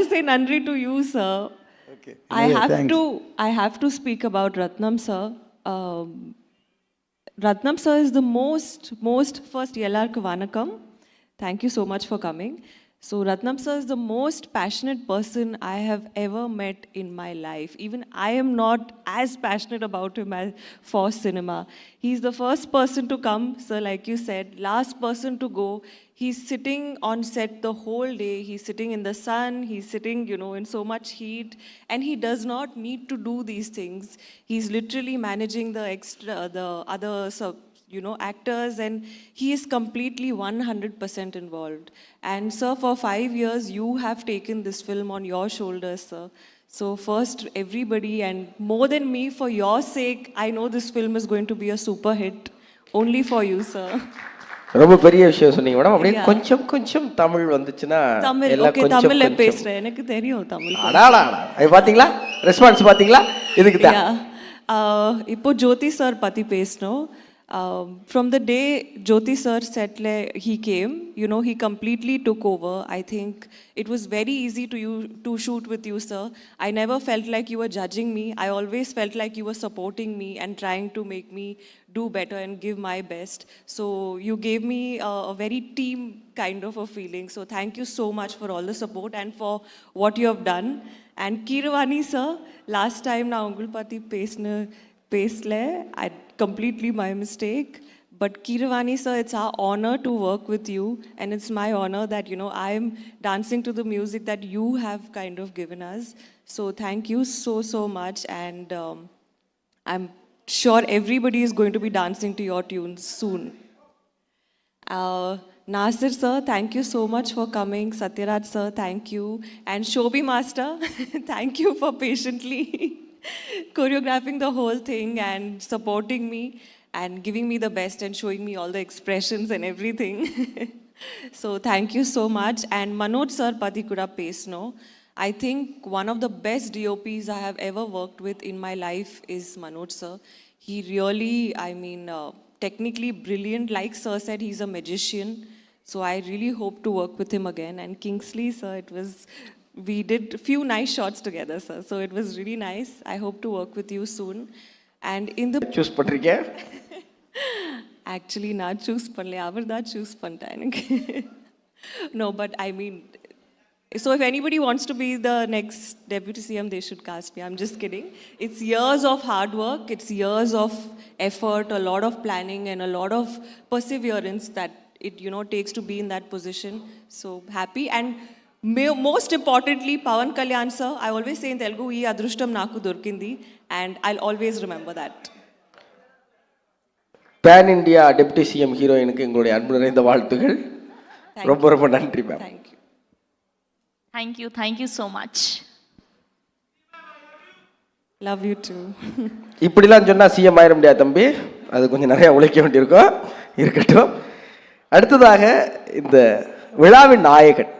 say nandri to you, sir. Okay. I have to speak about Ratnam, sir. Ratnam, sir, is the most first Yellarku Vanakam. Thank you so much for coming. So Ratnam sir is the most passionate person I have ever met in my life. Even I am not as passionate about him as for cinema. He's the first person to come, sir, like you said, last person to go. He's sitting on set the whole day. He's sitting in the sun. He's sitting, in so much heat. And he does not need to do these things. He's literally managing the other actors, and he is completely 100% involved. And sir, for 5 years, you have taken this film on your shoulders, sir. So first, everybody, and more than me, for your sake, I know this film is going to be a super hit. Only for you, sir. ரொம்ப பெரிய விஷயம் சொன்னீங்க madam. அப்படியே கொஞ்சம் கொஞ்சம் தமிழ் வந்துச்சுன்னா எல்லாம் கொஞ்சம் தமிழ்ல பேசுறேன், எனக்கு தெரியும் தமிழ். அடாடா, பாத்தீங்களா ரெஸ்பான்ஸ் பாத்தீங்களா? இதுக்கு தான் இப்போ ஜோதி சார் பத்தி பேசணும். From the day Jyoti sir said he came, he completely took over. I think it was very easy to shoot with you, sir. I never felt like you were judging me. I always felt like you were supporting me and trying to make me do better and give my best. So you gave me a very team kind of a feeling. So thank you so much for all the support and for what you have done. And Keeravani sir, last time na Ungulpati pesle, I completely my mistake. But Keeravani sir, it's our honor to work with you, and it's my honor that I'm dancing to the music that you have kind of given us. So thank you so much, and I'm sure everybody is going to be dancing to your tunes soon. Nasir sir, thank you so much for coming. Satyaraj sir, thank you. And Shobhi master, thank you for patiently choreographing the whole thing and supporting me and giving me the best and showing me all the expressions and everything. So thank you so much. And Manoj sir pati kuda pesno. I think one of the best DOPs I have ever worked with in my life is Manoj sir. He really, technically brilliant. Like sir said, he's a magician. So I really hope to work with him again. And Kingsley sir, we did a few nice shots together, sir. So it was really nice. I hope to work with you soon. And in the choose பண்றீங்க? Actually நான் choose பண்ணல, அவர்தான் choose பண்ணிட்டாங்க. No, but so if anybody wants to be the next deputy CM, they should cast me. I'm just kidding. It's years of hard work. It's years of effort, a lot of planning, and a lot of perseverance that it takes to be in that position. So happy. And most importantly, Pawan Kalyan sir, I always say in Telugu, ee adrushtam naaku dorkindi, and I'll always remember that. Pan India Deputy CM ஹீரோயினுக்கு எங்களுடைய அன்பு நிறைந்த வாழ்த்துக்கள். ரொம்ப ரொம்ப நன்றி ma'am. Thank you so much. Love you too. இப்படிலாம் சொன்னா சிஎம் ஆயிட முடியாது தம்பி, அது கொஞ்சம் நிறைய உழைக்க வேண்டியிருக்கும். இருக்கட்டும். அடுத்ததாக இந்த விழாவின் நாயகன்